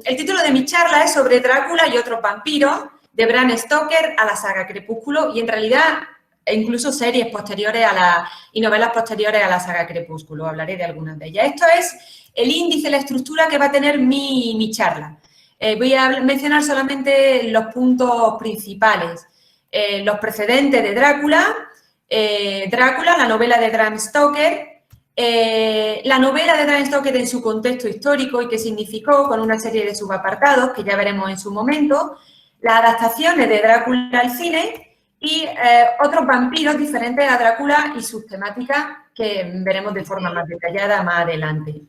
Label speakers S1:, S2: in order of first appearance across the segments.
S1: El título de mi charla es sobre Drácula y otros vampiros, de Bram Stoker a la saga Crepúsculo, y en realidad incluso series posteriores y novelas posteriores a la saga Crepúsculo. Hablaré de algunas de ellas. Esto es el índice, la estructura que va a tener mi charla. Voy a mencionar solamente los puntos principales. Los precedentes de Drácula, la novela de Bram Stoker, la novela de Bram Stoker en su contexto histórico y qué significó, con una serie de subapartados que ya veremos en su momento, las adaptaciones de Drácula al cine y otros vampiros diferentes a Drácula y sus temáticas que veremos de forma más detallada más adelante.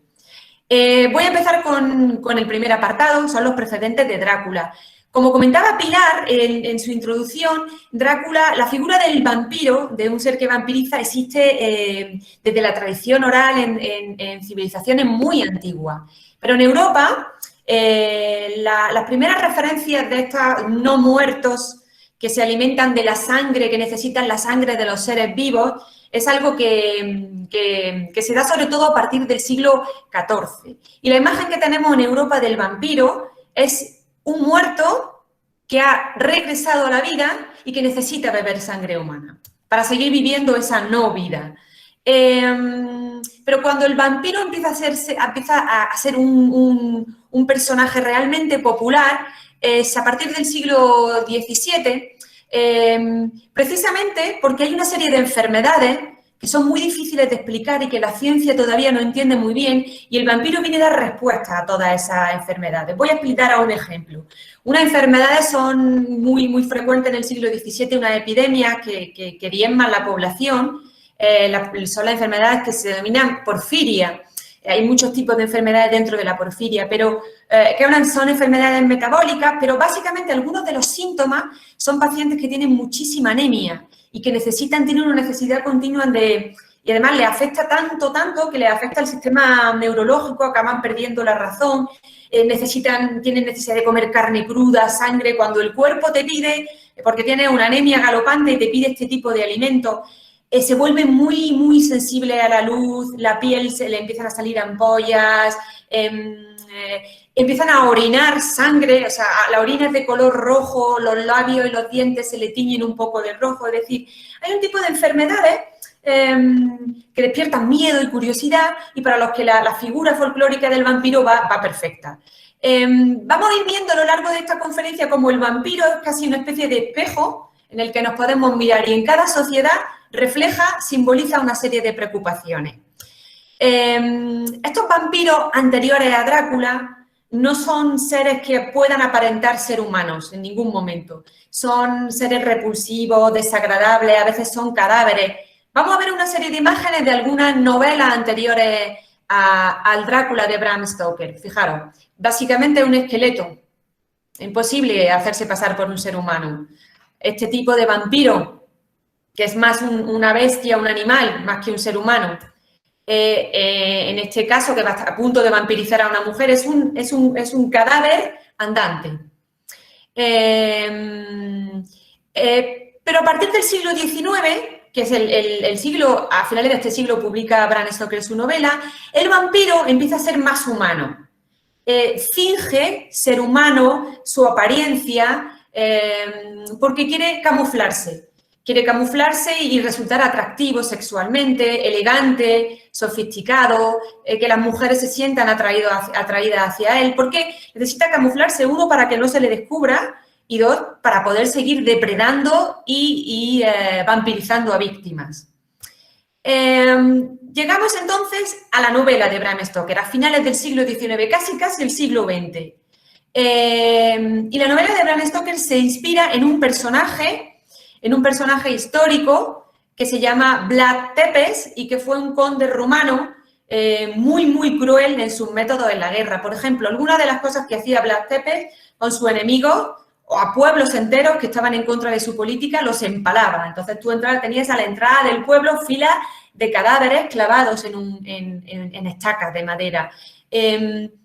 S1: Voy a empezar con el primer apartado, son los precedentes de Drácula. Como comentaba Pilar en su introducción, Drácula, la figura del vampiro, de un ser que vampiriza, existe desde la tradición oral en civilizaciones muy antiguas. Pero en Europa, las primeras referencias de estos no muertos que se alimentan de la sangre, que necesitan la sangre de los seres vivos, es algo que se da sobre todo a partir del siglo XIV. Y la imagen que tenemos en Europa del vampiro es un muerto que ha regresado a la vida y que necesita beber sangre humana para seguir viviendo esa no vida. Pero cuando el vampiro empieza a ser un personaje realmente popular, es a partir del siglo XVII, precisamente porque hay una serie de enfermedades que son muy difíciles de explicar y que la ciencia todavía no entiende muy bien, y el vampiro viene a dar respuesta a todas esas enfermedades. Voy a explicar un ejemplo. Unas enfermedades son muy frecuentes en el siglo XVII, unas epidemias que diezman la población, son las enfermedades que se denominan porfiria. Hay muchos tipos de enfermedades dentro de la porfiria, pero son enfermedades metabólicas, pero básicamente algunos de los síntomas son pacientes que tienen muchísima anemia y que tienen una necesidad continua y además les afecta tanto que les afecta el sistema neurológico, acaban perdiendo la razón, tienen necesidad de comer carne cruda, sangre, cuando el cuerpo te pide, porque tiene una anemia galopante y te pide este tipo de alimentos, se vuelve muy sensible a la luz, la piel se le empiezan a salir ampollas, empiezan a orinar sangre, o sea, la orina es de color rojo, los labios y los dientes se le tiñen un poco de rojo, es decir, hay un tipo de enfermedades que despiertan miedo y curiosidad y para los que la figura folclórica del vampiro va perfecta. Vamos a ir viendo a lo largo de esta conferencia como el vampiro es casi una especie de espejo en el que nos podemos mirar y en cada sociedad simboliza una serie de preocupaciones. Estos vampiros anteriores a Drácula no son seres que puedan aparentar ser humanos en ningún momento. Son seres repulsivos, desagradables, a veces son cadáveres. Vamos a ver una serie de imágenes de algunas novelas anteriores al Drácula de Bram Stoker. Fijaros, básicamente un esqueleto. Imposible hacerse pasar por un ser humano. Este tipo de vampiro, que es más una bestia, un animal, más que un ser humano. En este caso, que va a punto de vampirizar a una mujer, es un cadáver andante. Pero a partir del siglo XIX, que es el siglo, a finales de este siglo publica Bram Stoker su novela, el vampiro empieza a ser más humano. Finge ser humano, su apariencia, porque quiere camuflarse. Quiere camuflarse y resultar atractivo sexualmente, elegante, sofisticado, que las mujeres se sientan atraídas hacia él, porque necesita camuflarse, uno, para que no se le descubra, y dos, para poder seguir depredando y vampirizando a víctimas. Llegamos entonces a la novela de Bram Stoker, a finales del siglo XIX, casi el siglo XX. Y la novela de Bram Stoker se inspira en un personaje histórico que se llama Vlad Tepes y que fue un conde rumano muy cruel en sus métodos en la guerra. Por ejemplo, algunas de las cosas que hacía Vlad Tepes con sus enemigos o a pueblos enteros que estaban en contra de su política, los empalaba. Entonces tú tenías a la entrada del pueblo filas de cadáveres clavados en estacas de madera.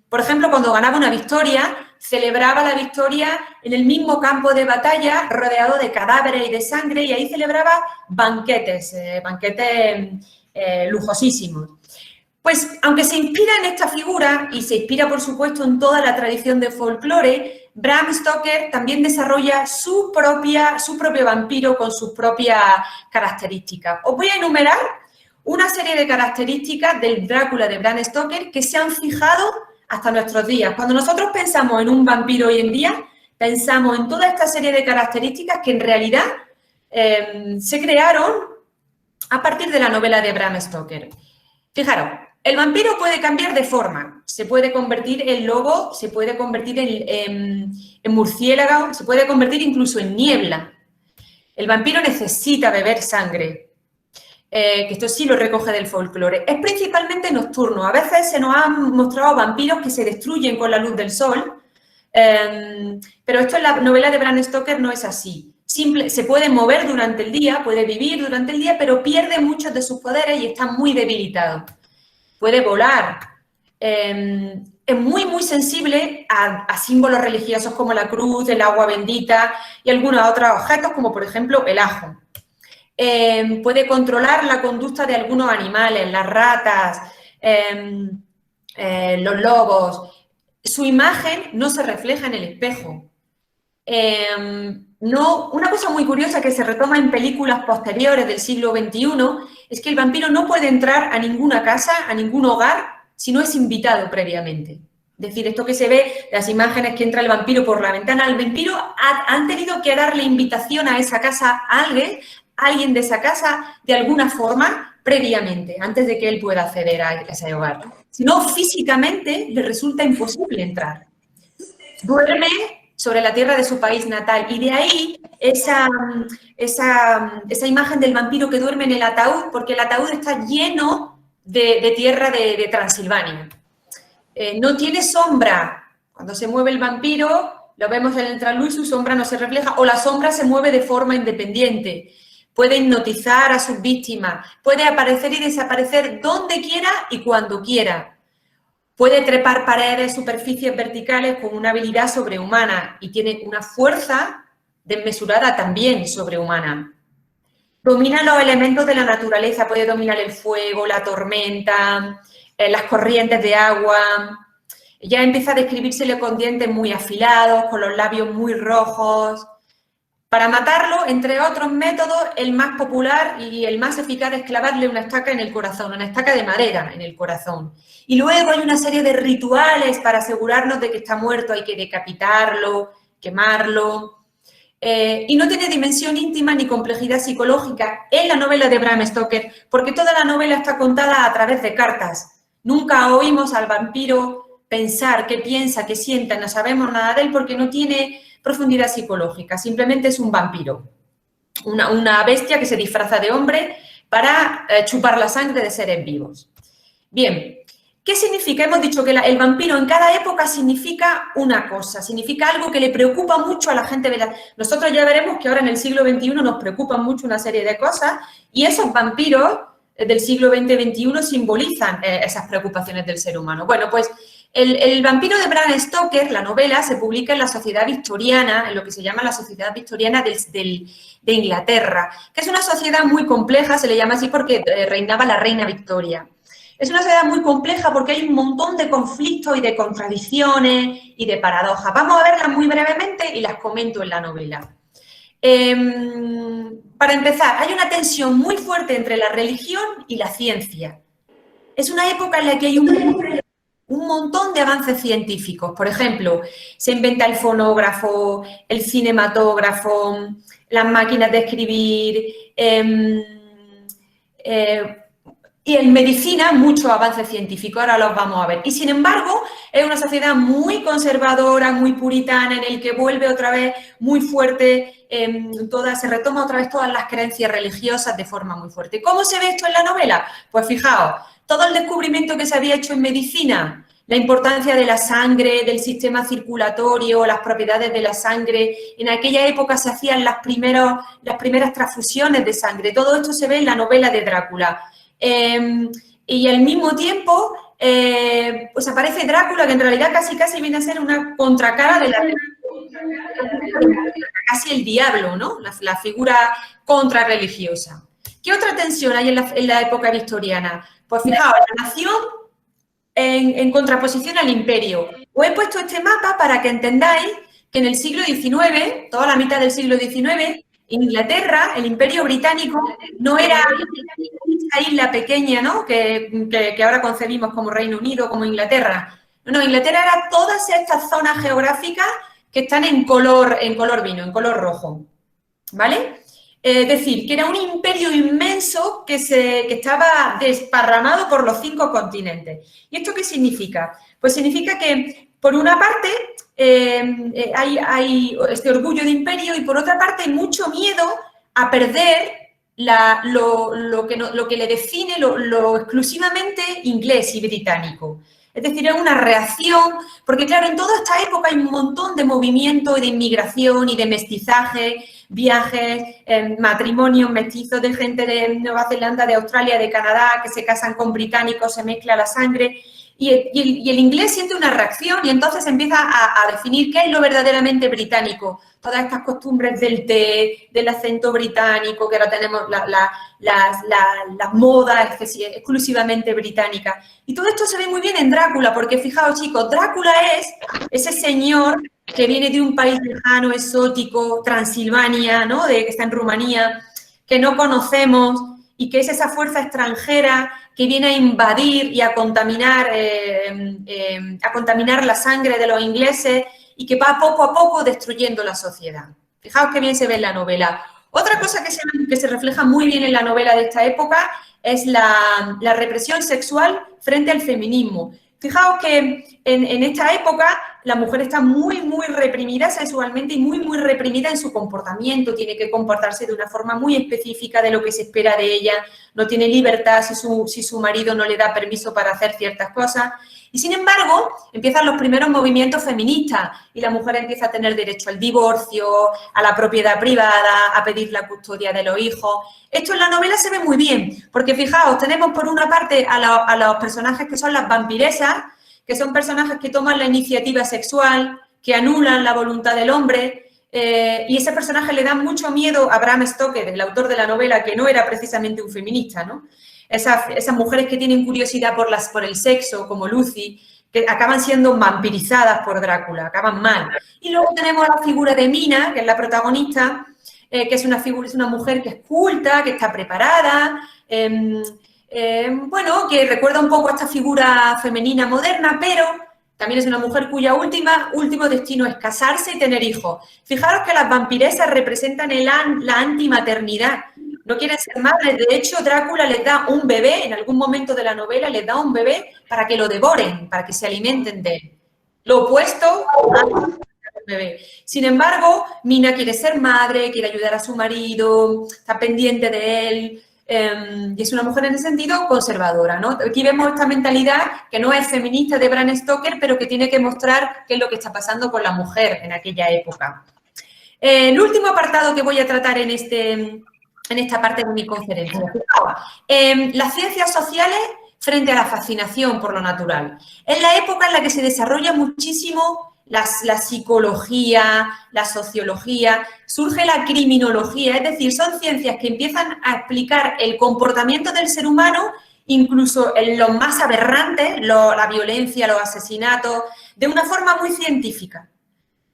S1: Por ejemplo, cuando ganaba una victoria, celebraba la victoria en el mismo campo de batalla, rodeado de cadáveres y de sangre, y ahí celebraba banquetes lujosísimos. Pues, aunque se inspira en esta figura y se inspira, por supuesto, en toda la tradición de folclore, Bram Stoker también desarrolla su propio vampiro con sus propias características. Os voy a enumerar una serie de características del Drácula de Bram Stoker que se han fijado hasta nuestros días. Cuando nosotros pensamos en un vampiro hoy en día, pensamos en toda esta serie de características que en realidad se crearon a partir de la novela de Bram Stoker. Fijaros, el vampiro puede cambiar de forma, se puede convertir en lobo, se puede convertir en murciélago, se puede convertir incluso en niebla. El vampiro necesita beber sangre, que esto sí lo recoge del folclore. Es principalmente nocturno, a veces se nos han mostrado vampiros que se destruyen con la luz del sol, pero esto en la novela de Bram Stoker no es así. Se puede mover durante el día, puede vivir durante el día, pero pierde muchos de sus poderes y está muy debilitado. Puede volar. Es muy sensible a símbolos religiosos como la cruz, el agua bendita y algunos otros objetos, como por ejemplo el ajo. Puede controlar la conducta de algunos animales, las ratas, los lobos. Su imagen no se refleja en el espejo. Una cosa muy curiosa que se retoma en películas posteriores del siglo XXI es que el vampiro no puede entrar a ninguna casa, a ningún hogar, si no es invitado previamente. Es decir, esto que se ve, las imágenes que entra el vampiro por la ventana, el vampiro han tenido que darle invitación a esa casa a alguien de esa casa, de alguna forma, previamente, antes de que él pueda acceder a ese hogar. Si no, físicamente le resulta imposible entrar. Duerme sobre la tierra de su país natal. Y de ahí esa imagen del vampiro que duerme en el ataúd, porque el ataúd está lleno de tierra de Transilvania. No tiene sombra. Cuando se mueve el vampiro, lo vemos en el trasluz, su sombra no se refleja, o la sombra se mueve de forma independiente. Puede hipnotizar a sus víctimas, puede aparecer y desaparecer donde quiera y cuando quiera. Puede trepar paredes, superficies verticales con una habilidad sobrehumana y tiene una fuerza desmesurada también sobrehumana. Domina los elementos de la naturaleza, puede dominar el fuego, la tormenta, las corrientes de agua. Ya empieza a describírsele con dientes muy afilados, con los labios muy rojos. Para matarlo, entre otros métodos, el más popular y el más eficaz es clavarle una estaca en el corazón, una estaca de madera en el corazón. Y luego hay una serie de rituales para asegurarnos de que está muerto, hay que decapitarlo, quemarlo. Y no tiene dimensión íntima ni complejidad psicológica en la novela de Bram Stoker, porque toda la novela está contada a través de cartas. Nunca oímos al vampiro pensar qué piensa, qué sienta, no sabemos nada de él porque no tiene profundidad psicológica, simplemente es un vampiro, una bestia que se disfraza de hombre para chupar la sangre de seres vivos. Bien, ¿qué significa? Hemos dicho que el vampiro en cada época significa una cosa, significa algo que le preocupa mucho a la gente. Nosotros ya veremos que ahora en el siglo XXI nos preocupan mucho una serie de cosas y esos vampiros del siglo XX-XXI simbolizan esas preocupaciones del ser humano. Bueno, pues el vampiro de Bram Stoker, la novela, se publica en la sociedad victoriana, en lo que se llama la sociedad victoriana de Inglaterra, que es una sociedad muy compleja, se le llama así porque reinaba la reina Victoria. Es una sociedad muy compleja porque hay un montón de conflictos y de contradicciones y de paradojas. Vamos a verlas muy brevemente y las comento en la novela. Para empezar, hay una tensión muy fuerte entre la religión y la ciencia. Es una época en la que hay un montón de avances científicos. Por ejemplo, se inventa el fonógrafo, el cinematógrafo, las máquinas de escribir, y en medicina muchos avances científicos, ahora los vamos a ver. Y sin embargo, es una sociedad muy conservadora, muy puritana, en el que vuelve otra vez muy fuerte, se retoma otra vez todas las creencias religiosas de forma muy fuerte. ¿Cómo se ve esto en la novela? Pues fijaos, todo el descubrimiento que se había hecho en medicina, la importancia de la sangre, del sistema circulatorio, las propiedades de la sangre. En aquella época se hacían las primeras transfusiones de sangre. Todo esto se ve en la novela de Drácula. Y al mismo tiempo, pues aparece Drácula, que en realidad casi viene a ser una contracara de la casi el diablo, ¿no? La figura contrarreligiosa. ¿Qué otra tensión hay en la época victoriana? Pues fijaos, la nación en contraposición al imperio. Os he puesto este mapa para que entendáis que en el siglo XIX, toda la mitad del siglo XIX, Inglaterra, el imperio británico, no era esa isla pequeña, ¿no? que ahora concebimos como Reino Unido, como Inglaterra. No, Inglaterra era todas estas zonas geográficas que están en color vino, en color rojo, ¿vale? Es decir, que era un imperio inmenso que estaba desparramado por los 5 continentes. ¿Y esto qué significa? Pues significa que, por una parte, hay este orgullo de imperio y, por otra parte, hay mucho miedo a perder lo que le define lo exclusivamente inglés y británico. Es decir, es una reacción, porque claro, en toda esta época hay un montón de movimiento y de inmigración y de mestizaje, viajes, matrimonios mestizos de gente de Nueva Zelanda, de Australia, de Canadá, que se casan con británicos, se mezcla la sangre. Y el inglés siente una reacción y entonces empieza a definir qué es lo verdaderamente británico. Todas estas costumbres del té, del acento británico, que ahora tenemos las modas exclusivamente británicas. Y todo esto se ve muy bien en Drácula, porque fijaos, chicos, Drácula es ese señor que viene de un país lejano, exótico, Transilvania, ¿no? Que está en Rumanía, que no conocemos y que es esa fuerza extranjera que viene a invadir y a contaminar la sangre de los ingleses y que va poco a poco destruyendo la sociedad. Fijaos qué bien se ve en la novela. Otra cosa que se refleja muy bien en la novela de esta época es la represión sexual frente al feminismo. Fijaos que en esta época la mujer está muy, muy reprimida sexualmente y muy, muy reprimida en su comportamiento. Tiene que comportarse de una forma muy específica de lo que se espera de ella. No tiene libertad si su marido no le da permiso para hacer ciertas cosas. Y sin embargo, empiezan los primeros movimientos feministas y la mujer empieza a tener derecho al divorcio, a la propiedad privada, a pedir la custodia de los hijos. Esto en la novela se ve muy bien, porque fijaos, tenemos por una parte a los personajes que son las vampiresas, que son personajes que toman la iniciativa sexual, que anulan la voluntad del hombre, y ese personaje le da mucho miedo a Bram Stoker, el autor de la novela, que no era precisamente un feminista, ¿no? Esas mujeres que tienen curiosidad por el sexo, como Lucy, que acaban siendo vampirizadas por Drácula, acaban mal. Y luego tenemos a la figura de Mina, que es la protagonista, que es una mujer que es culta, que está preparada, bueno, que recuerda un poco a esta figura femenina moderna, pero también es una mujer cuya último destino es casarse y tener hijos. Fijaros que las vampiresas representan la antimaternidad. No quieren ser madres. De hecho, Drácula les da un bebé, en algún momento de la novela les da un bebé para que lo devoren, para que se alimenten de él. Lo opuesto al bebé. Sin embargo, Mina quiere ser madre, quiere ayudar a su marido, está pendiente de él, y es una mujer en ese sentido conservadora, ¿no? Aquí vemos esta mentalidad que no es feminista de Bram Stoker, pero que tiene que mostrar qué es lo que está pasando con la mujer en aquella época. El último apartado que voy a tratar en esta parte de mi conferencia. Las ciencias sociales frente a la fascinación por lo natural. Es la época en la que se desarrolla muchísimo la psicología, la sociología, surge la criminología, es decir, son ciencias que empiezan a explicar el comportamiento del ser humano, incluso en los más aberrantes, la violencia, los asesinatos, de una forma muy científica.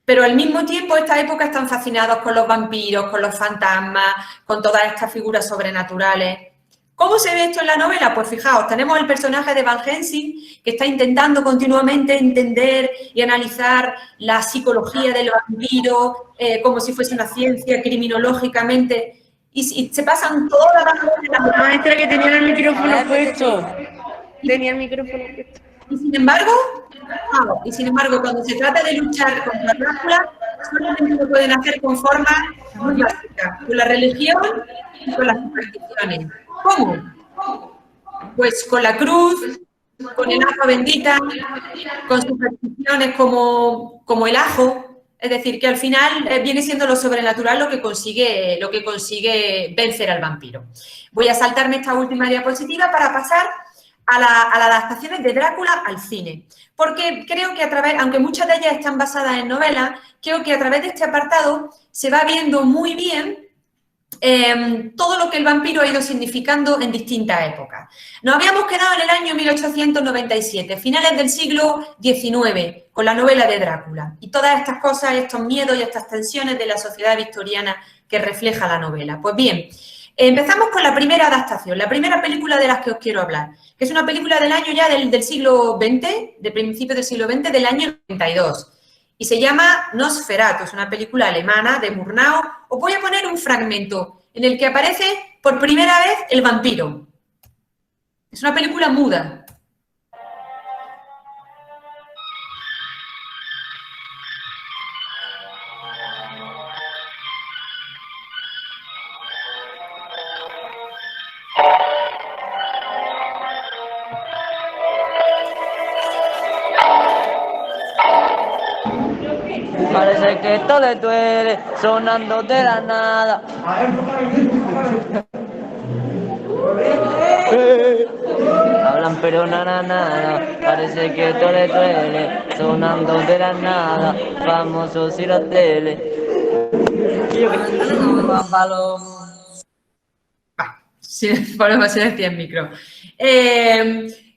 S1: Pero al mismo tiempo, esta época están fascinados con los vampiros, con los fantasmas, con todas estas figuras sobrenaturales. ¿Cómo se ve esto en la novela? Pues fijaos, tenemos el personaje de Van Helsing que está intentando continuamente entender y analizar la psicología del vampiro como si fuese una ciencia criminológicamente y se pasan toda la novela.
S2: La maestra que tenía el micrófono puesto. Tenía el micrófono puesto.
S1: Y sin embargo, cuando se trata de luchar contra Drácula, solamente lo pueden hacer con formas muy básicas, con la religión y con las supersticiones. ¿Cómo? Pues con la cruz, con el agua bendita, con supersticiones como el ajo. Es decir, que al final viene siendo lo sobrenatural lo que consigue vencer al vampiro. Voy a saltarme esta última diapositiva para pasar a las adaptaciones de Drácula al cine. Porque creo que aunque muchas de ellas están basadas en novelas, creo que a través de este apartado se va viendo muy bien todo lo que el vampiro ha ido significando en distintas épocas. Nos habíamos quedado en el año 1897, finales del siglo XIX, con la novela de Drácula, y todas estas cosas, estos miedos y estas tensiones de la sociedad victoriana que refleja la novela. Pues bien, empezamos con la primera adaptación, la primera película de las que os quiero hablar, que es una película del año ya del siglo XX, de principios del siglo XX, del año 92. Y se llama Nosferatu, es una película alemana de Murnau. Os voy a poner un fragmento en el que aparece por primera vez el vampiro. Es una película muda.
S3: Parece que esto le duele, sonando de la nada. Hablan pero nada, parece que esto le duele, sonando de la nada, famosos y la tele.
S1: Sí, ponemos silencio en micro.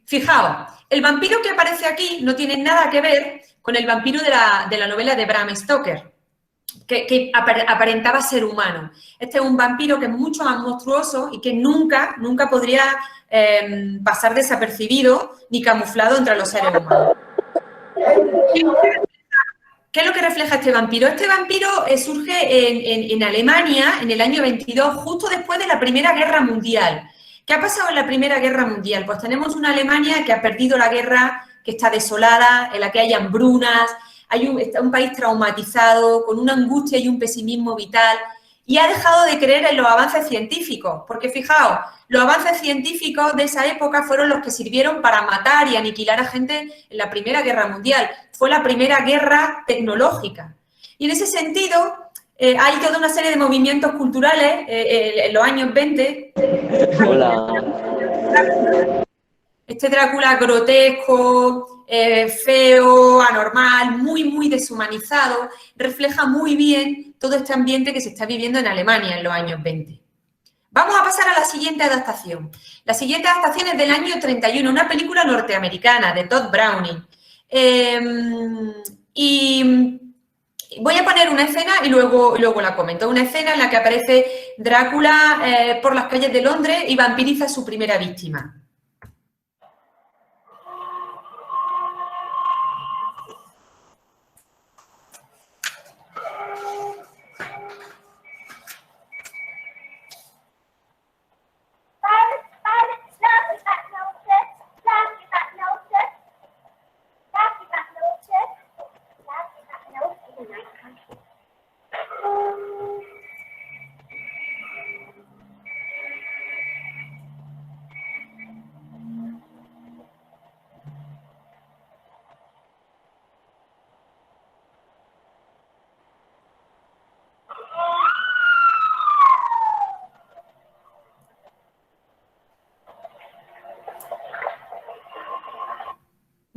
S1: Fijaos, el vampiro que aparece aquí no tiene nada que ver con el vampiro de la novela de Bram Stoker, que aparentaba ser humano. Este es un vampiro que es mucho más monstruoso y que nunca podría pasar desapercibido ni camuflado entre los seres humanos. ¿Qué es lo que refleja este vampiro? Este vampiro surge en Alemania en el año 22, justo después de la Primera Guerra Mundial. ¿Qué ha pasado en la Primera Guerra Mundial? Pues tenemos una Alemania que ha perdido la guerra, que está desolada, en la que hay hambrunas, está un país traumatizado, con una angustia y un pesimismo vital, y ha dejado de creer en los avances científicos, porque fijaos, los avances científicos de esa época fueron los que sirvieron para matar y aniquilar a gente en la Primera Guerra Mundial. Fue la primera guerra tecnológica. Y en ese sentido, hay toda una serie de movimientos culturales en los años 20.
S3: Hola.
S1: Este Drácula grotesco, feo, anormal, muy deshumanizado, refleja muy bien todo este ambiente que se está viviendo en Alemania en los años 20. Vamos a pasar a la siguiente adaptación. La siguiente adaptación es del año 31, una película norteamericana de Todd Browning. Y voy a poner una escena y luego la comento. Una escena en la que aparece Drácula por las calles de Londres y vampiriza a su primera víctima.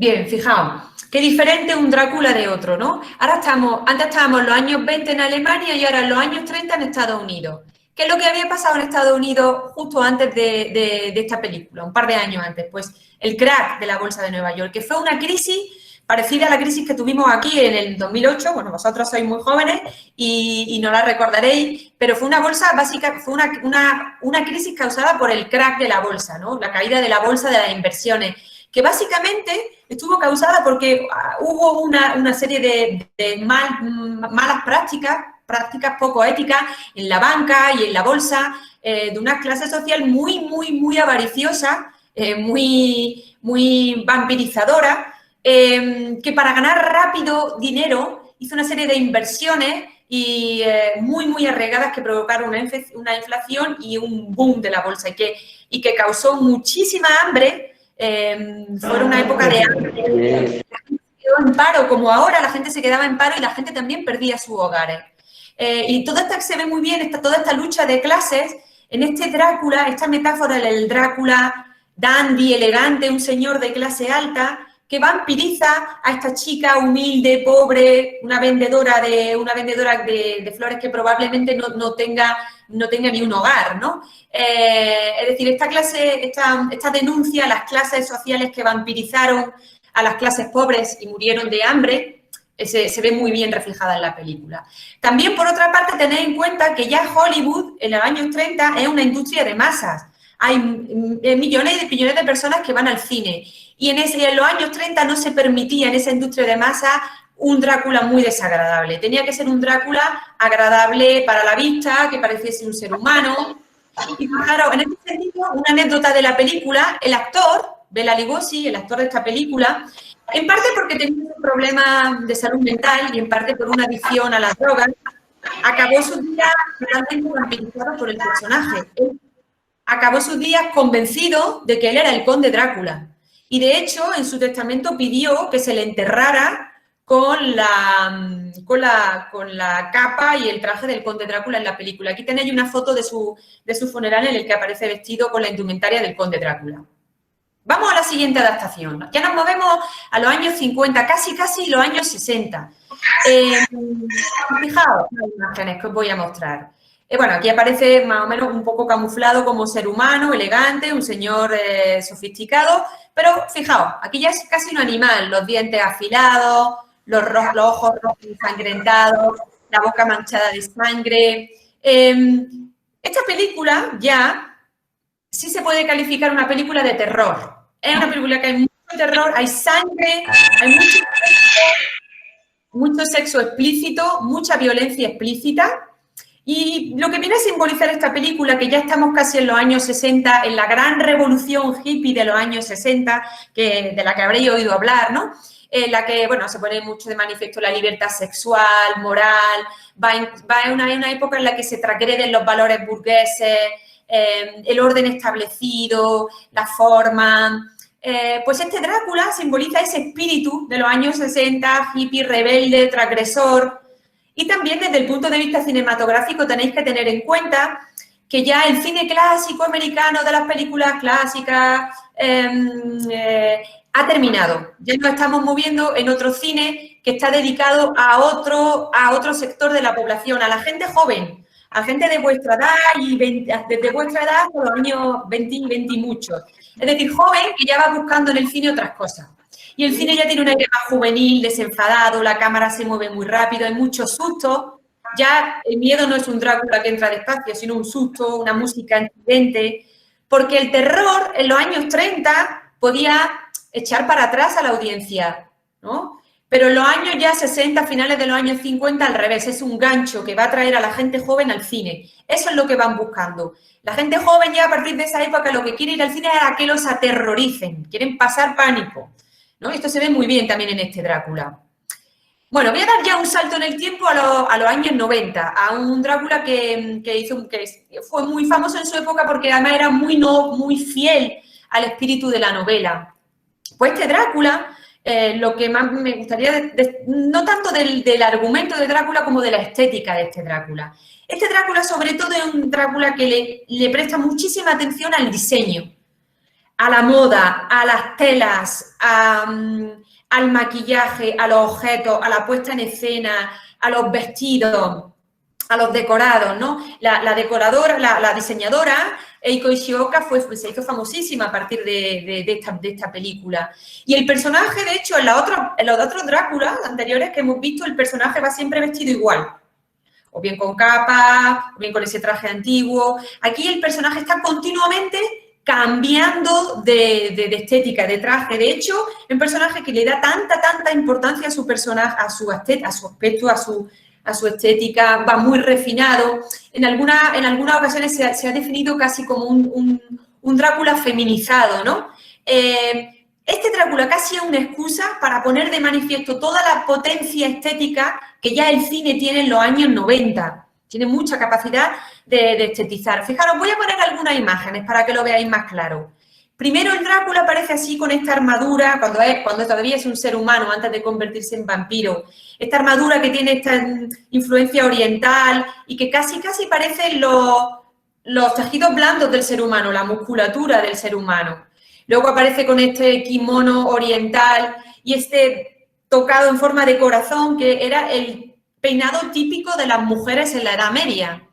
S1: Bien, fijaos, qué diferente un Drácula de otro, ¿no? Antes estábamos en los años 20 en Alemania y ahora en los años 30 en Estados Unidos. ¿Qué es lo que había pasado en Estados Unidos justo antes de esta película, un par de años antes? Pues el crack de la bolsa de Nueva York, que fue una crisis parecida a la crisis que tuvimos aquí en el 2008. Bueno, vosotros sois muy jóvenes y no la recordaréis, pero fue una bolsa básica, fue una crisis causada por el crack de la bolsa, ¿no? La caída de la bolsa de las inversiones, que básicamente estuvo causada porque hubo una serie de malas prácticas poco éticas en la banca y en la bolsa, de una clase social muy avariciosa, muy vampirizadora, que para ganar rápido dinero hizo una serie de inversiones y muy arriesgadas que provocaron una inflación y un boom de la bolsa y que causó muchísima hambre. Fue una época de hambre. La gente se quedó en paro, como ahora la gente se quedaba en paro y la gente también perdía sus hogares. Y todo esto se ve muy bien, toda esta lucha de clases en este Drácula, esta metáfora del Drácula dandy, elegante, un señor de clase alta, que vampiriza a esta chica humilde, pobre, una vendedora de flores que probablemente no no tenga ni un hogar, ¿no? Es decir, esta denuncia a las clases sociales que vampirizaron a las clases pobres y murieron de hambre, se ve muy bien reflejada en la película. También, por otra parte, tened en cuenta que ya Hollywood, en los años 30, es una industria de masas. Hay millones de personas que van al cine. Y en los años 30 no se permitía en esa industria de masas un Drácula muy desagradable. Tenía que ser un Drácula agradable para la vista, que pareciese un ser humano. Y claro, en este sentido, una anécdota de la película, el actor, Bela Lugosi, el actor de esta película, en parte porque tenía un problema de salud mental y en parte por una adicción a las drogas, acabó sus días totalmente vampirizado por el personaje. Él acabó sus días convencido de que él era el conde Drácula. Y de hecho, en su testamento pidió que se le enterrara con la capa y el traje del conde Drácula en la película. Aquí tenéis una foto de su funeral en el que aparece vestido con la indumentaria del conde Drácula. Vamos a la siguiente adaptación. Ya nos movemos a los años 50, casi los años 60. Fijaos las imágenes que os voy a mostrar. Bueno, aquí aparece más o menos un poco camuflado como ser humano, elegante, un señor sofisticado, pero fijaos, aquí ya es casi un animal, los dientes afilados, los ojos rojos ensangrentados, la boca manchada de sangre. Esta película ya sí se puede calificar una película de terror. Es una película que hay mucho terror, hay sangre, hay mucho sexo explícito, mucha violencia explícita. Y lo que viene a simbolizar esta película, que ya estamos casi en los años 60, en la gran revolución hippie de los años 60, de la que habréis oído hablar, ¿no? En la que, bueno, se pone mucho de manifiesto la libertad sexual, moral, va en una época en la que se transgreden los valores burgueses, el orden establecido, la forma. Pues este Drácula simboliza ese espíritu de los años 60, hippie, rebelde, transgresor. Y también desde el punto de vista cinematográfico tenéis que tener en cuenta que ya el cine clásico americano de las películas clásicas ha terminado. Ya nos estamos moviendo en otro cine que está dedicado a otro sector de la población, a la gente joven, a gente de vuestra edad y desde vuestra edad hasta los años 20 y 20 y muchos. Es decir, joven que ya va buscando en el cine otras cosas. Y el cine ya tiene un aire más juvenil, desenfadado, la cámara se mueve muy rápido, hay muchos sustos. Ya el miedo no es un Drácula que entra despacio, sino un susto, una música estridente. Porque el terror en los años 30 podía echar para atrás a la audiencia, ¿no? Pero en los años ya 60, finales de los años 50, al revés, es un gancho que va a traer a la gente joven al cine. Eso es lo que van buscando. La gente joven ya a partir de esa época lo que quiere ir al cine es a que los aterroricen, quieren pasar pánico, ¿no? Esto se ve muy bien también en este Drácula. Bueno, voy a dar ya un salto en el tiempo a los años 90, a un Drácula que fue muy famoso en su época porque además era muy fiel al espíritu de la novela. Pues este Drácula, lo que más me gustaría, no tanto del argumento de Drácula como de la estética de este Drácula. Este Drácula sobre todo es un Drácula que le presta muchísima atención al diseño, a la moda, a las telas, al maquillaje, a los objetos, a la puesta en escena, a los vestidos, a los decorados, ¿no? La decoradora, la diseñadora, Eiko Ishioka, se hizo famosísima a partir de esta película. Y el personaje, de hecho, en los otros Dráculas anteriores que hemos visto, el personaje va siempre vestido igual. O bien con capa, o bien con ese traje antiguo. Aquí el personaje está continuamente cambiando de estética, de traje. De hecho, es un personaje que le da tanta importancia a su personaje, a su aspecto, a su estética, va muy refinado. En algunas ocasiones se ha definido casi como un Drácula feminizado, ¿no? Este Drácula casi es una excusa para poner de manifiesto toda la potencia estética que ya el cine tiene en los años 90. Tiene mucha capacidad de estetizar. Fijaros, voy a poner algunas imágenes para que lo veáis más claro. Primero, el Drácula aparece así con esta armadura, cuando todavía es un ser humano, antes de convertirse en vampiro. Esta armadura que tiene esta influencia oriental y que casi parecen los tejidos blandos del ser humano, la musculatura del ser humano. Luego aparece con este kimono oriental y este tocado en forma de corazón, que era el peinado típico de las mujeres en la Edad Media.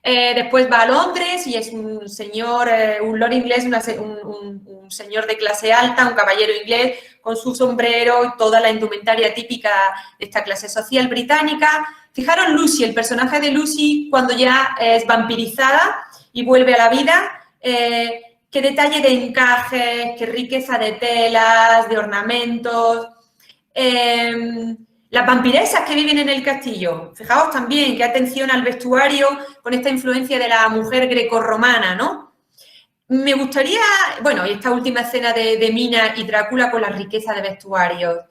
S1: Después va a Londres y es un señor, un lord inglés, un señor de clase alta, un caballero inglés con su sombrero y toda la indumentaria típica de esta clase social británica. Fijaros Lucy, el personaje de Lucy cuando ya es vampirizada y vuelve a la vida. Qué detalle de encajes, qué riqueza de telas, de ornamentos. Las vampiresas que viven en el castillo, fijaos también qué atención al vestuario con esta influencia de la mujer grecorromana, ¿no? Me gustaría, bueno, esta última escena de Mina y Drácula con la riqueza de vestuarios.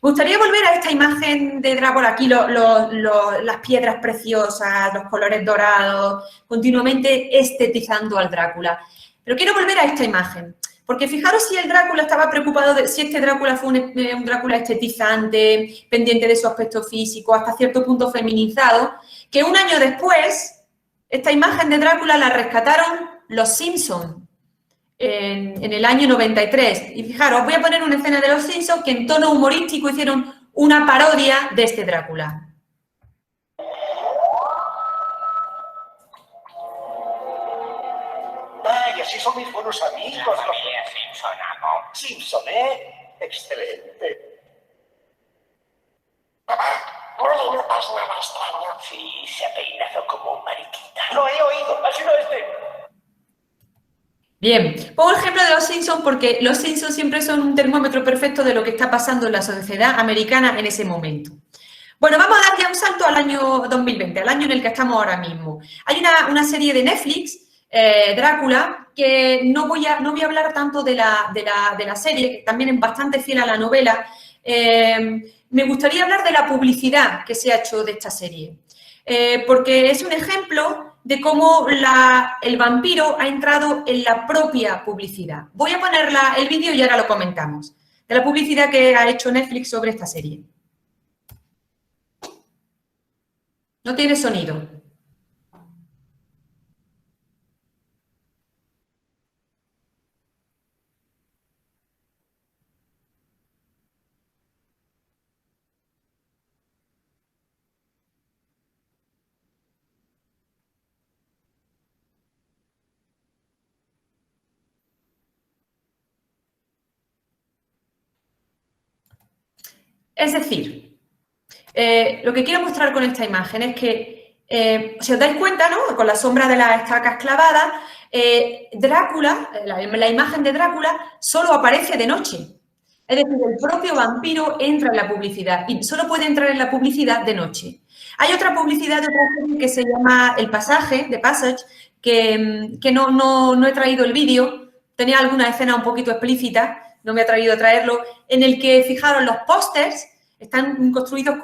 S1: Me gustaría volver a esta imagen de Drácula, aquí las piedras preciosas, los colores dorados, continuamente estetizando al Drácula. Pero quiero volver a esta imagen. Porque fijaros si el Drácula estaba preocupado, si este Drácula fue un Drácula estetizante, pendiente de su aspecto físico, hasta cierto punto feminizado, que un año después, esta imagen de Drácula la rescataron los Simpson en el año 93. Y fijaros, voy a poner una escena de los Simpson que en tono humorístico hicieron una parodia de este Drácula.
S4: Y así son mis buenos amigos. La familia Simpson, amo. Simpson, ¿eh? Excelente.
S5: Papá, ¿no le notas nada extraño?
S4: Sí, se ha peinado como un mariquita. Lo he oído, así no es de...
S1: Bien, pongo el ejemplo de los Simpsons porque los Simpsons siempre son un termómetro perfecto de lo que está pasando en la sociedad americana en ese momento. Bueno, vamos a dar ya un salto al año 2020, al año en el que estamos ahora mismo. Hay una serie de Netflix, Drácula, que no voy a hablar tanto de la serie, que también es bastante fiel a la novela. Me gustaría hablar de la publicidad que se ha hecho de esta serie, porque es un ejemplo de cómo el vampiro ha entrado en la propia publicidad. Voy a poner el vídeo y ahora lo comentamos, de la publicidad que ha hecho Netflix sobre esta serie. No tiene sonido. Es decir, lo que quiero mostrar con esta imagen es que, si os dais cuenta, ¿no? Con la sombra de las estacas clavadas, Drácula, la imagen de Drácula, solo aparece de noche. Es decir, el propio vampiro entra en la publicidad y solo puede entrar en la publicidad de noche. Hay otra publicidad de otra serie que se llama El Pasaje, The Passage, que no he traído el vídeo, tenía alguna escena un poquito explícita, no me he atrevido a traerlo, en el que, fijaros, los pósters están construidos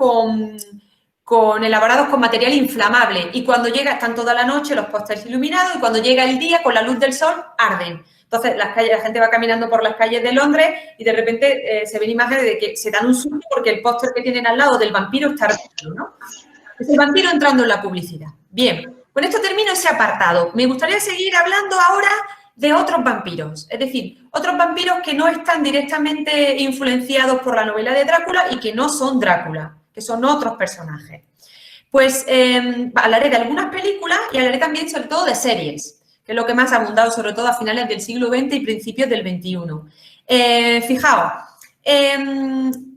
S1: elaborados con material inflamable y cuando llega, están toda la noche los pósters iluminados y cuando llega el día, con la luz del sol, arden. Entonces, la gente va caminando por las calles de Londres y de repente se ven imágenes de que se dan un susto porque el póster que tienen al lado del vampiro está ardiendo, ¿no? Es el vampiro entrando en la publicidad. Bien, con esto termino ese apartado. Me gustaría seguir hablando ahora de otros vampiros, es decir, otros vampiros que no están directamente influenciados por la novela de Drácula y que no son Drácula, que son otros personajes. Pues hablaré de algunas películas y hablaré también sobre todo de series, que es lo que más ha abundado sobre todo a finales del siglo XX y principios del XXI. Fijaos,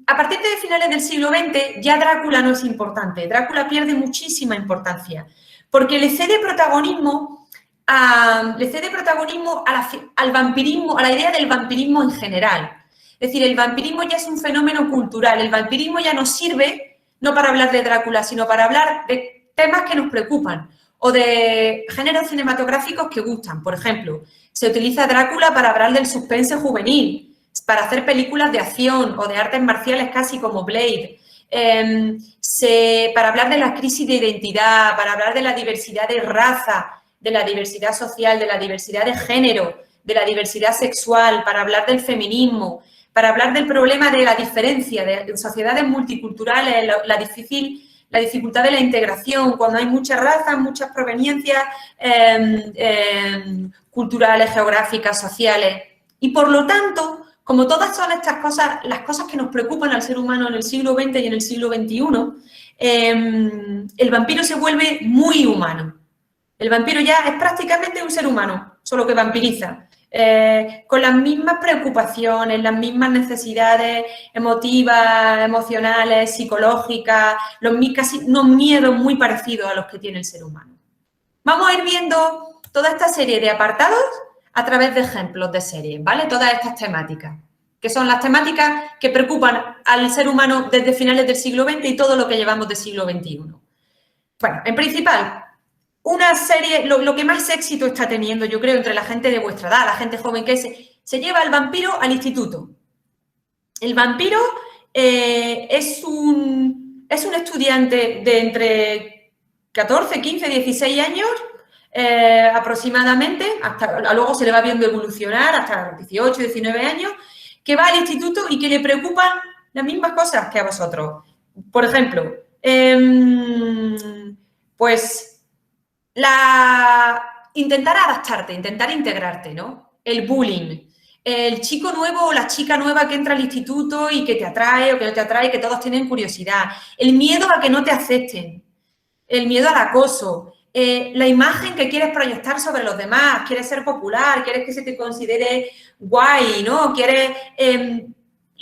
S1: a partir de finales del siglo XX ya Drácula no es importante, Drácula pierde muchísima importancia, porque le cede protagonismo al vampirismo, a la idea del vampirismo en general. Es decir, el vampirismo ya es un fenómeno cultural, el vampirismo ya nos sirve no para hablar de Drácula, sino para hablar de temas que nos preocupan o de géneros cinematográficos que gustan. Por ejemplo, se utiliza Drácula para hablar del suspense juvenil, para hacer películas de acción o de artes marciales casi como Blade, para hablar de la crisis de identidad, para hablar de la diversidad de raza, de la diversidad social, de la diversidad de género, de la diversidad sexual, para hablar del feminismo, para hablar del problema de la diferencia, de sociedades multiculturales, la dificultad de la integración, cuando hay muchas razas, muchas proveniencias culturales, geográficas, sociales. Y por lo tanto, como todas son estas cosas, las cosas que nos preocupan al ser humano en el siglo XX y en el siglo XXI, el vampiro se vuelve muy humano. El vampiro ya es prácticamente un ser humano, solo que vampiriza. Con las mismas preocupaciones, las mismas necesidades emotivas, emocionales, psicológicas, casi unos miedos muy parecidos a los que tiene el ser humano. Vamos a ir viendo toda esta serie de apartados a través de ejemplos de series, ¿vale? Todas estas temáticas, que son las temáticas que preocupan al ser humano desde finales del siglo XX y todo lo que llevamos del siglo XXI. Bueno, en principal, una serie, lo que más éxito está teniendo, yo creo, entre la gente de vuestra edad, la gente joven, que se lleva el vampiro al instituto. El vampiro es un estudiante de entre 14, 15, 16 años aproximadamente, luego se le va viendo evolucionar hasta los 18, 19 años, que va al instituto y que le preocupan las mismas cosas que a vosotros. Por ejemplo, pues intentar adaptarte, intentar integrarte, ¿no? El bullying, el chico nuevo o la chica nueva que entra al instituto y que te atrae o que no te atrae, que todos tienen curiosidad, el miedo a que no te acepten, el miedo al acoso, la imagen que quieres proyectar sobre los demás, quieres ser popular, quieres que se te considere guay, ¿no? Quieres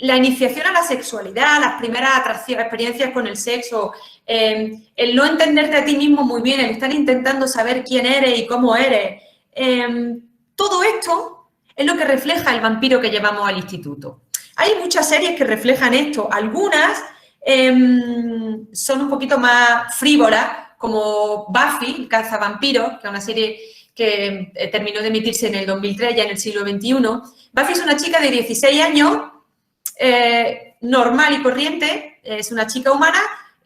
S1: la iniciación a la sexualidad, las primeras experiencias con el sexo, el no entenderte a ti mismo muy bien, el estar intentando saber quién eres y cómo eres. Todo esto es lo que refleja el vampiro que llevamos al instituto. Hay muchas series que reflejan esto. Algunas son un poquito más frívolas, como Buffy, el cazavampiros, que es una serie que terminó de emitirse en el 2003, ya en el siglo XXI. Buffy es una chica de 16 años, normal y corriente, es una chica humana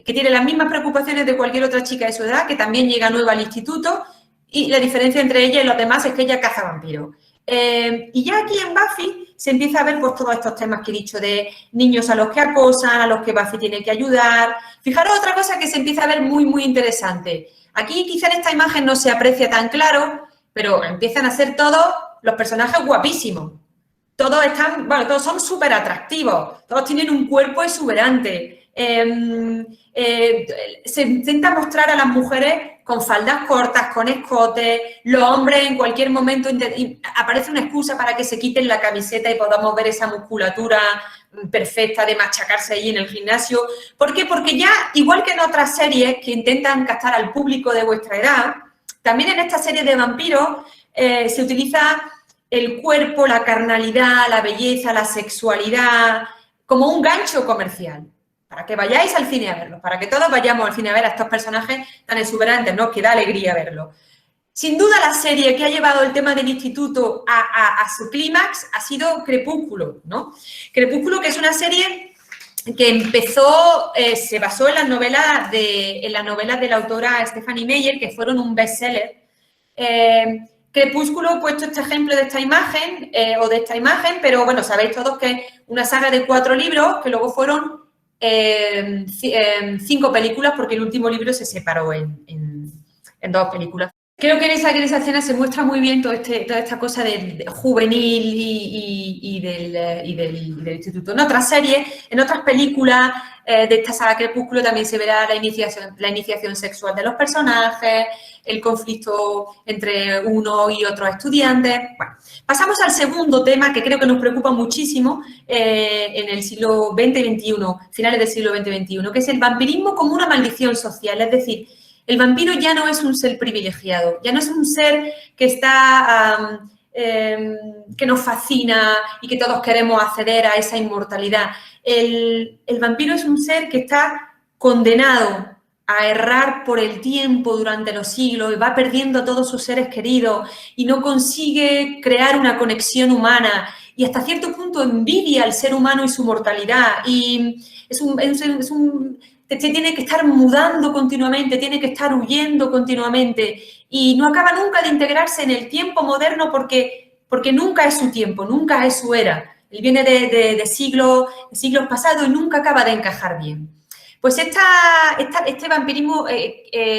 S1: que tiene las mismas preocupaciones de cualquier otra chica de su edad, que también llega nueva al instituto, y la diferencia entre ella y los demás es que ella caza vampiros. Y ya aquí en Buffy se empieza a ver pues, todos estos temas que he dicho de niños a los que acosan, a los que Buffy tiene que ayudar. Fijaros otra cosa que se empieza a ver muy, muy interesante. Aquí quizá en esta imagen no se aprecia tan claro, pero empiezan a ser todos los personajes guapísimos. Todos están, bueno, todos son súper atractivos, todos tienen un cuerpo exuberante. Se intenta mostrar a las mujeres con faldas cortas, con escotes, los hombres en cualquier momento aparece una excusa para que se quiten la camiseta y podamos ver esa musculatura perfecta de machacarse ahí en el gimnasio. ¿Por qué? Porque ya, igual que en otras series que intentan captar al público de vuestra edad, también en esta serie de vampiros se utiliza el cuerpo, la carnalidad, la belleza, la sexualidad, como un gancho comercial, para que vayáis al cine a verlos, para que todos vayamos al cine a ver a estos personajes tan exuberantes, ¿no? Que da alegría verlos. Sin duda la serie que ha llevado el tema del instituto a su clímax ha sido Crepúsculo, ¿no? Crepúsculo, que es una serie que empezó, se basó en las novelas de la autora Stephanie Meyer, que fueron un bestseller. Crepúsculo, he puesto este ejemplo de esta imagen, pero bueno, sabéis todos que es una saga de 4 libros que luego fueron 5 películas, porque el último libro se separó en 2 películas. Creo que en esa escena se muestra muy bien toda esta cosa de juvenil y del instituto. En otras series, en otras películas de esta saga Crepúsculo también se verá la iniciación sexual de los personajes, el conflicto entre uno y otros estudiantes. Bueno, pasamos al segundo tema que creo que nos preocupa muchísimo en el siglo XX y XXI, finales del siglo XX y XXI, que es el vampirismo como una maldición social, es decir, el vampiro ya no es un ser privilegiado, ya no es un ser que está, que nos fascina y que todos queremos acceder a esa inmortalidad. El vampiro es un ser que está condenado a errar por el tiempo durante los siglos y va perdiendo a todos sus seres queridos y no consigue crear una conexión humana y hasta cierto punto envidia al ser humano y su mortalidad y se tiene que estar mudando continuamente, tiene que estar huyendo continuamente y no acaba nunca de integrarse en el tiempo moderno porque nunca es su tiempo, nunca es su era. Él viene de siglos pasados y nunca acaba de encajar bien. Pues este vampirismo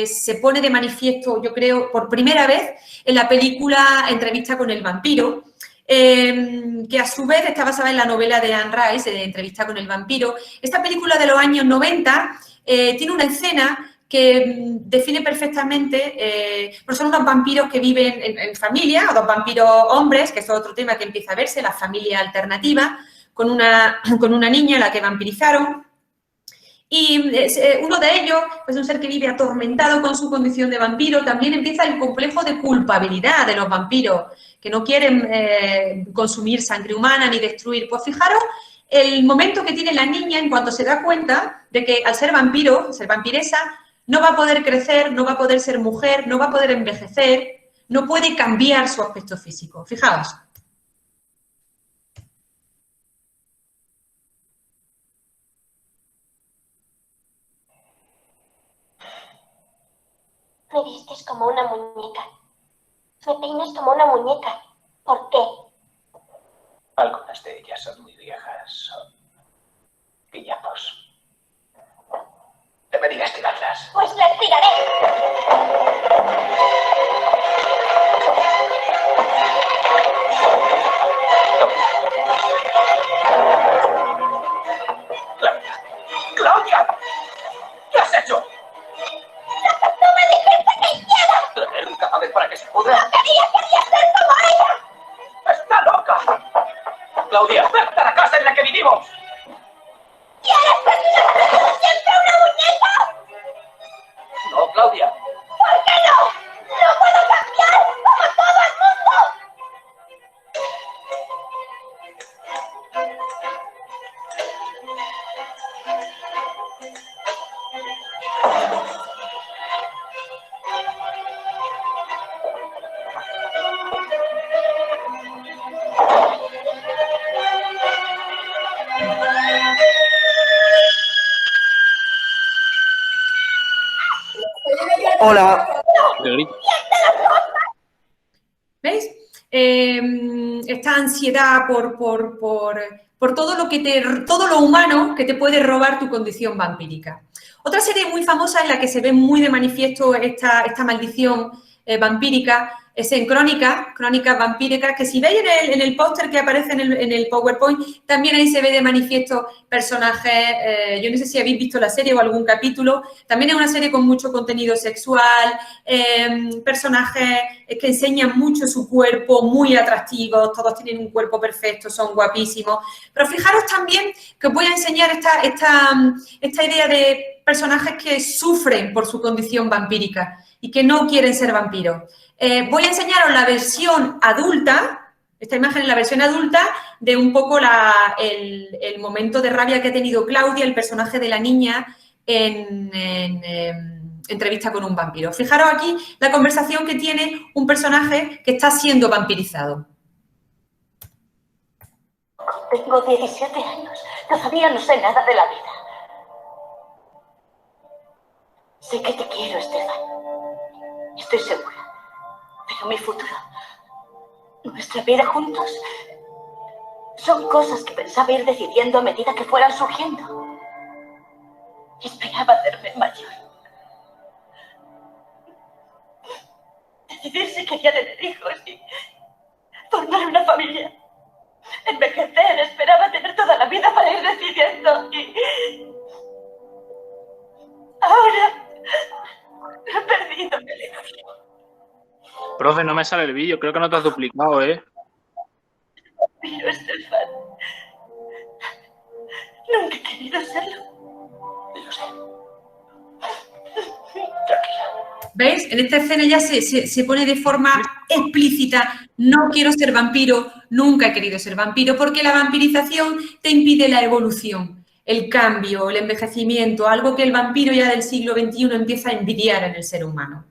S1: se pone de manifiesto, yo creo, por primera vez en la película Entrevista con el vampiro, que a su vez está basada en la novela de Anne Rice, de Entrevista con el vampiro. Esta película de los años 90 tiene una escena define perfectamente, pues son unos vampiros que viven en familia, o dos vampiros hombres, que es otro tema que empieza a verse, la familia alternativa, con una niña a la que vampirizaron. Y uno de ellos, pues un ser que vive atormentado con su condición de vampiro, también empieza el complejo de culpabilidad de los vampiros, que no quieren consumir sangre humana ni destruir. Pues fijaros el momento que tiene la niña en cuanto se da cuenta de que al ser vampiro, ser vampiresa, no va a poder crecer, no va a poder ser mujer, no va a poder envejecer, no puede cambiar su aspecto físico. Fijaos.
S5: Me vistes como una muñeca. Me peinas como una muñeca. ¿Por qué?
S4: Algunas de ellas son muy viejas. Son guillapos. Deberías tirarlas.
S5: Pues las tiraré.
S4: Claudia. ¡Claudia! ¿Qué has hecho?
S5: ¡Tú me dijiste que hiciera!
S4: ¿Traer un cadáver para que se pudra?
S5: Quería ser como ella.
S4: ¡Está loca! Claudia, ¡vete a la casa en la que vivimos!
S5: ¿Quieres ser siempre una muñeca?
S4: No, Claudia.
S5: ¿Por qué no? ¡No puedo cambiar como todo el mundo!
S6: Hola.
S1: ¿Veis? Esta ansiedad por todo todo lo humano que te puede robar tu condición vampírica. Otra serie muy famosa en la que se ve muy de manifiesto esta maldición vampírica es en Crónicas Vampíricas, que si veis en el póster que aparece en el PowerPoint, también ahí se ve de manifiesto personajes, yo no sé si habéis visto la serie o algún capítulo, también es una serie con mucho contenido sexual, personajes que enseñan mucho su cuerpo, muy atractivos, todos tienen un cuerpo perfecto, son guapísimos, pero fijaros también que os voy a enseñar esta idea de personajes que sufren por su condición vampírica y que no quieren ser vampiros. Voy a enseñaros la versión adulta, esta imagen es la versión adulta de un poco el momento de rabia que ha tenido Claudia, el personaje de la niña, en entrevista con un vampiro. Fijaros aquí la conversación que tiene un personaje que está siendo vampirizado.
S5: Tengo 17 años. Todavía no sé nada de la vida. Sé que te quiero, Estefan. Estoy segura. Pero mi futuro, nuestra vida juntos, son cosas que pensaba ir decidiendo a medida que fueran surgiendo. Esperaba hacerme mayor. Decidir si quería tener hijos y formar una familia. Envejecer, esperaba tener toda la vida para ir decidiendo y... ahora he perdido el elección.
S7: Profe, no me sale el vídeo, creo que no te has duplicado, ¿eh?
S5: Pero, Estefan, nunca he querido serlo.
S4: Lo sé. Tranquila.
S1: ¿Veis? En esta escena ya se pone de forma explícita, no quiero ser vampiro, nunca he querido ser vampiro, porque la vampirización te impide la evolución, el cambio, el envejecimiento, algo que el vampiro ya del siglo XXI empieza a envidiar en el ser humano.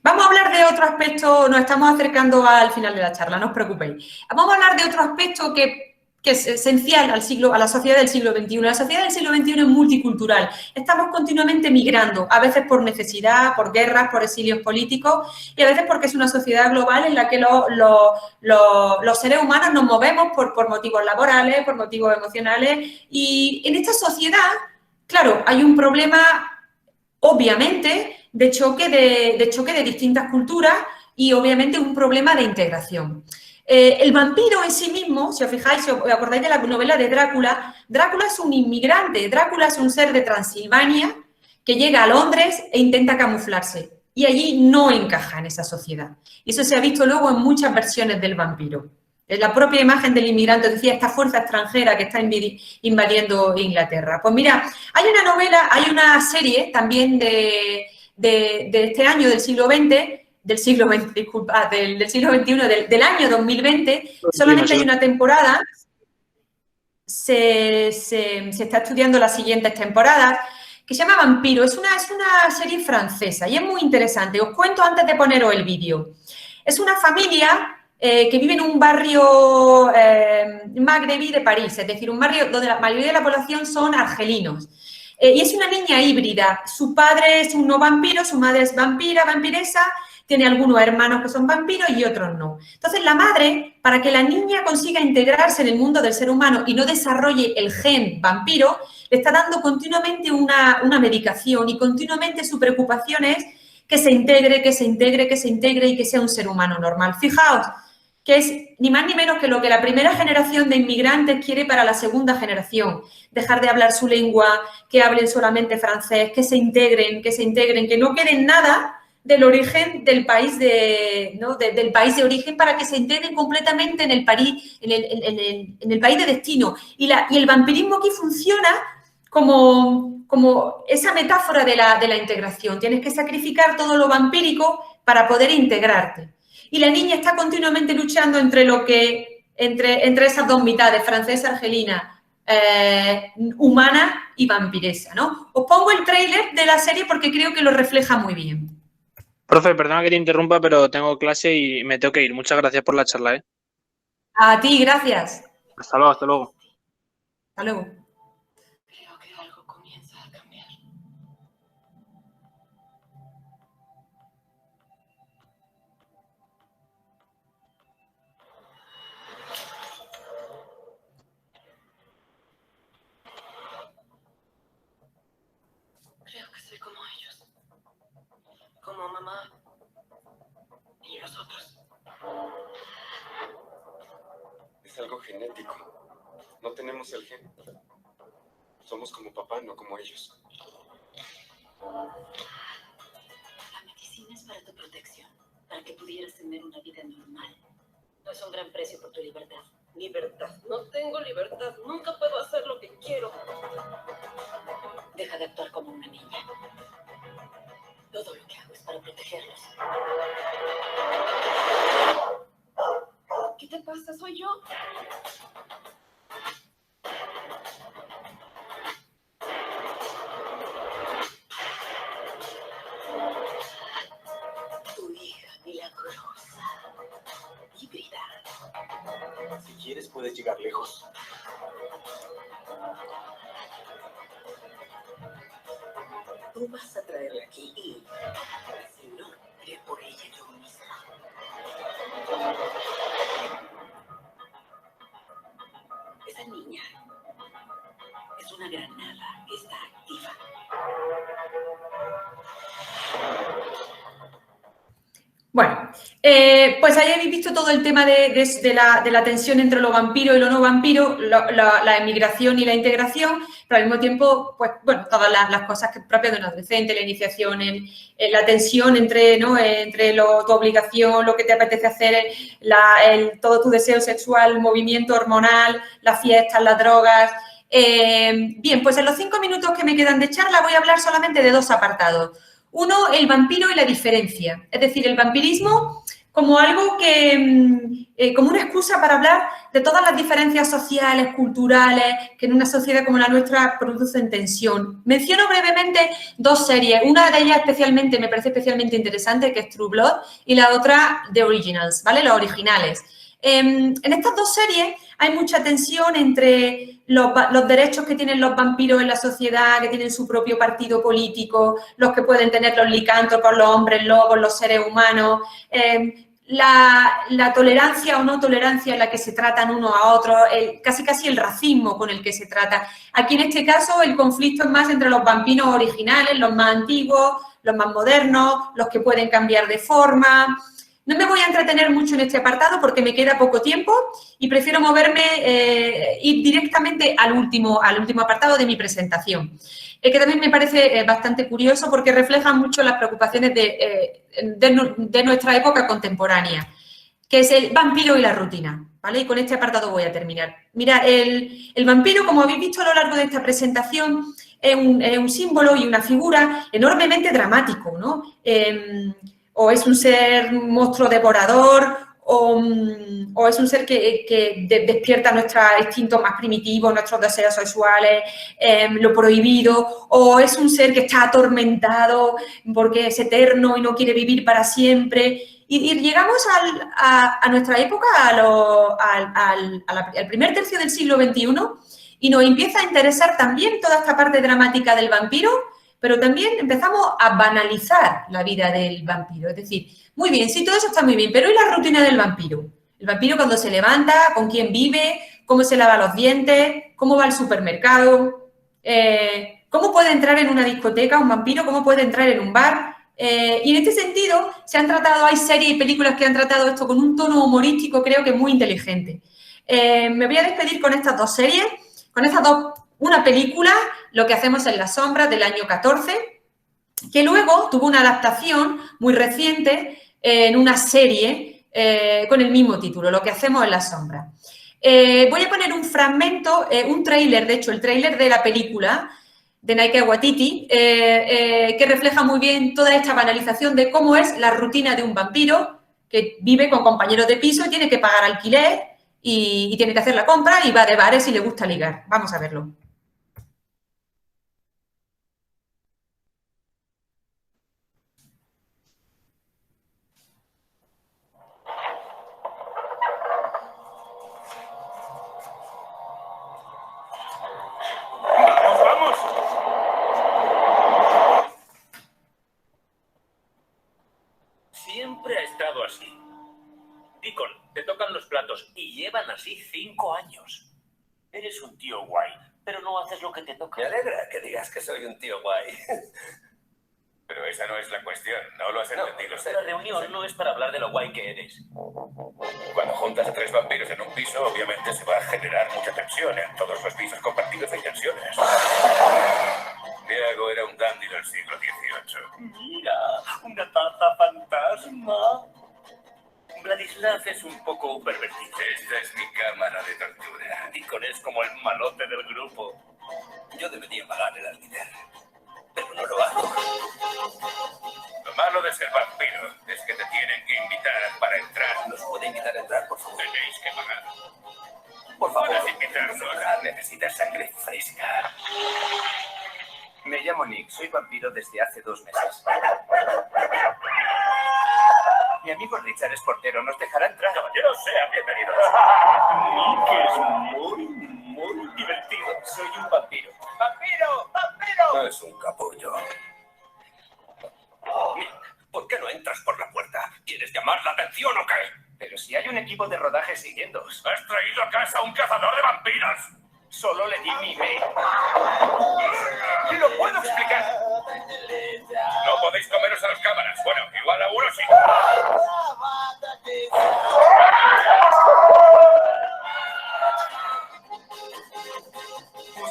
S1: Vamos a hablar de otro aspecto, nos estamos acercando al final de la charla, no os preocupéis. Vamos a hablar de otro aspecto que es esencial a la sociedad del siglo XXI. La sociedad del siglo XXI es multicultural. Estamos continuamente migrando, a veces por necesidad, por guerras, por exilios políticos y a veces porque es una sociedad global en la que los seres humanos nos movemos por motivos laborales, por motivos emocionales y en esta sociedad, claro, hay un problema, obviamente, de choque de distintas culturas y obviamente un problema de integración. El vampiro en sí mismo, si os fijáis, si os acordáis de la novela de Drácula, Drácula es un inmigrante, Drácula es un ser de Transilvania que llega a Londres e intenta camuflarse y allí no encaja en esa sociedad. Y eso se ha visto luego en muchas versiones del vampiro. Es la propia imagen del inmigrante, decía, esta fuerza extranjera que está invadiendo Inglaterra. Pues mira, hay una novela, hay una serie también de este año, del siglo XX, del siglo XXI, del año 2020, solamente hay una temporada. Se está estudiando las siguientes temporadas, que se llama Vampiro. Es una serie francesa y es muy interesante. Os cuento antes de poneros el vídeo. Es una familia que vive en un barrio magrebí de París, es decir, un barrio donde la mayoría de la población son argelinos. Y es una niña híbrida. Su padre es un no vampiro, su madre es vampiresa, tiene algunos hermanos que son vampiros y otros no. Entonces, la madre, para que la niña consiga integrarse en el mundo del ser humano y no desarrolle el gen vampiro, le está dando continuamente una medicación y continuamente su preocupación es que se integre y que sea un ser humano normal. Fijaos que es ni más ni menos que lo que la primera generación de inmigrantes quiere para la segunda generación. Dejar de hablar su lengua, que hablen solamente francés, que se integren, que no queden nada del origen del país del país de origen para que se integren completamente en el país de destino. Y el vampirismo aquí funciona como esa metáfora de la integración. Tienes que sacrificar todo lo vampírico para poder integrarte. Y la niña está continuamente luchando entre esas dos mitades, francesa, argelina, humana y vampiresa, ¿no? Os pongo el tráiler de la serie porque creo que lo refleja muy bien.
S7: Profe, perdona que te interrumpa, pero tengo clase y me tengo que ir. Muchas gracias por la charla, ¿eh?
S1: A ti, gracias.
S7: Hasta luego, hasta luego.
S1: Hasta luego.
S5: Creo que algo comienza a cambiar. Creo que soy como ellos. Como mamá y los otros.
S6: Es algo genético. No tenemos el gen. Somos como papá, no como ellos.
S5: La medicina es para tu protección, para que pudieras tener una vida normal. No es un gran precio por tu libertad. Libertad. No tengo libertad. Nunca puedo hacer lo que quiero. Deja de actuar como una niña. Todo lo que hago es para protegerlos. ¿Qué te pasa? ¿Soy yo? Tu hija milagrosa. Híbrida.
S6: Si quieres, puedes llegar lejos.
S5: Tú vas a traerla aquí y, si no, iré por ella yo misma. Esa niña es una granada que está activa.
S1: Bueno, pues ahí habéis visto todo el tema de la tensión entre lo vampiro y lo no vampiro, la emigración y la integración, pero al mismo tiempo, pues bueno, todas las cosas propias de un adolescente, la iniciación, la tensión entre tu obligación, lo que te apetece hacer, todo tu deseo sexual, el movimiento hormonal, las fiestas, las drogas. Bien, pues en los 5 minutos que me quedan de charla voy a hablar solamente de 2 apartados. Uno, el vampiro y la diferencia. Es decir, el vampirismo como algo como una excusa para hablar de todas las diferencias sociales, culturales, que en una sociedad como la nuestra producen tensión. Menciono brevemente 2 series. Una de ellas me parece especialmente interesante, que es True Blood, y la otra, The Originals, ¿vale? Los originales. En estas 2 series hay mucha tensión entre los derechos que tienen los vampiros en la sociedad, que tienen su propio partido político, los que pueden tener los licántropos, los hombres lobos, los seres humanos, la tolerancia o no tolerancia en la que se tratan unos a otros, casi el racismo con el que se trata. Aquí en este caso el conflicto es más entre los vampiros originales, los más antiguos, los más modernos, los que pueden cambiar de forma. No me voy a entretener mucho en este apartado porque me queda poco tiempo y prefiero ir directamente al último apartado de mi presentación, que también me parece bastante curioso porque refleja mucho las preocupaciones de nuestra época contemporánea, que es el vampiro y la rutina, ¿vale? Y con este apartado voy a terminar. Mirad, el vampiro, como habéis visto a lo largo de esta presentación, es un símbolo y una figura enormemente dramático, ¿no? O es un ser monstruo devorador, o es un ser que despierta nuestros instintos más primitivos, nuestros deseos sexuales, lo prohibido, o es un ser que está atormentado porque es eterno y no quiere vivir para siempre. Y llegamos a nuestra época, al primer tercio del siglo XXI, y nos empieza a interesar también toda esta parte dramática del vampiro, pero también empezamos a banalizar la vida del vampiro. Es decir, muy bien, sí, todo eso está muy bien, pero ¿y la rutina del vampiro? El vampiro cuando se levanta, con quién vive, cómo se lava los dientes, cómo va al supermercado, cómo puede entrar en una discoteca un vampiro, cómo puede entrar en un bar. Y en este sentido hay series y películas que han tratado esto con un tono humorístico, creo que muy inteligente. Me voy a despedir con estas dos series, una película, Lo que hacemos en las sombras, del año 14, que luego tuvo una adaptación muy reciente en una serie con el mismo título, Lo que hacemos en las sombras. Voy a poner un fragmento, un tráiler, de hecho, el tráiler de la película de Taika Waititi, que refleja muy bien toda esta banalización de cómo es la rutina de un vampiro que vive con compañeros de piso, tiene que pagar alquiler y tiene que hacer la compra y va de bares y le gusta ligar. Vamos a verlo.
S8: Siempre ha estado así. Deacon, te tocan los platos y llevan así 5 años. Eres un tío guay, pero no haces lo que te toca.
S4: Me alegra que digas que soy un tío guay.
S8: Pero esa no es la cuestión, no lo has entendido.
S4: La reunión
S8: no es para hablar de lo guay que eres.
S6: Cuando juntas a 3 vampiros en un piso, obviamente se va a generar mucha tensión. En todos los pisos compartidos hay tensiones. Diego era un dandy del siglo XVIII.
S8: Mira, una taza fantasma. Vladislav es un poco pervertido.
S6: Esta es mi cámara de tortura.
S8: Deacon es como el malote del grupo.
S4: Yo debería pagar el alquiler, pero no lo hago.
S6: Lo malo de ser vampiro es que te tienen que invitar para entrar.
S4: ¿Nos puede invitar a entrar, por favor?
S6: Tenéis que pagar.
S4: Por favor,
S6: Puedes invitarnos.
S4: necesitas sangre fresca.
S9: Me llamo Nick, soy vampiro desde hace 2 meses. Mi amigo Richard es portero, ¿nos dejará entrar?
S8: Caballeros, sean bienvenidos. Nick es muy divertido.
S9: Soy un vampiro. ¡Vampiro! ¡Vampiro!
S4: Es un capullo.
S8: ¿Por qué no entras por la puerta? ¿Quieres llamar la atención o qué?
S9: Pero si hay un equipo de rodaje siguiéndoos.
S8: ¿Has traído a casa a un cazador de vampiros?
S9: Solo le di mi mail.
S8: ¡Lo puedo explicar! No podéis comeros a las cámaras. Bueno, igual a uno sí.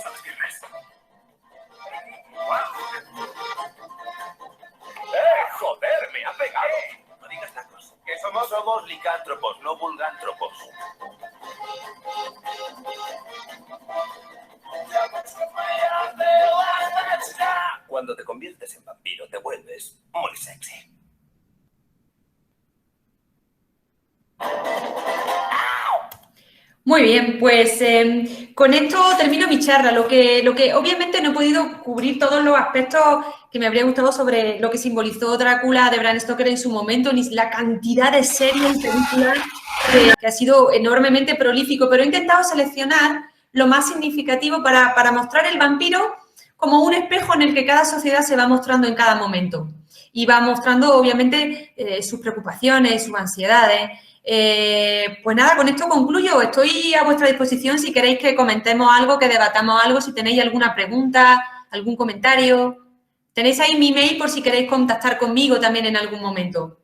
S8: ¿Sabes quién es? ¡Joder! ¡Me ha pegado!
S9: No digas tacos. ¿Qué somos? Somos licántropos, no vulgántropos.
S4: Cuando te conviertes en vampiro, te vuelves muy sexy.
S1: Muy bien, pues con esto termino mi charla. Lo que obviamente no he podido cubrir todos los aspectos que me habría gustado sobre lo que simbolizó Drácula de Bram Stoker en su momento, ni la cantidad de series y películas que ha sido enormemente prolífico, pero he intentado seleccionar lo más significativo para mostrar el vampiro como un espejo en el que cada sociedad se va mostrando en cada momento y va mostrando obviamente sus preocupaciones, sus ansiedades. Pues nada, con esto concluyo. Estoy a vuestra disposición si queréis que comentemos algo, que debatamos algo, si tenéis alguna pregunta, algún comentario. Tenéis ahí mi mail por si queréis contactar conmigo también en algún momento.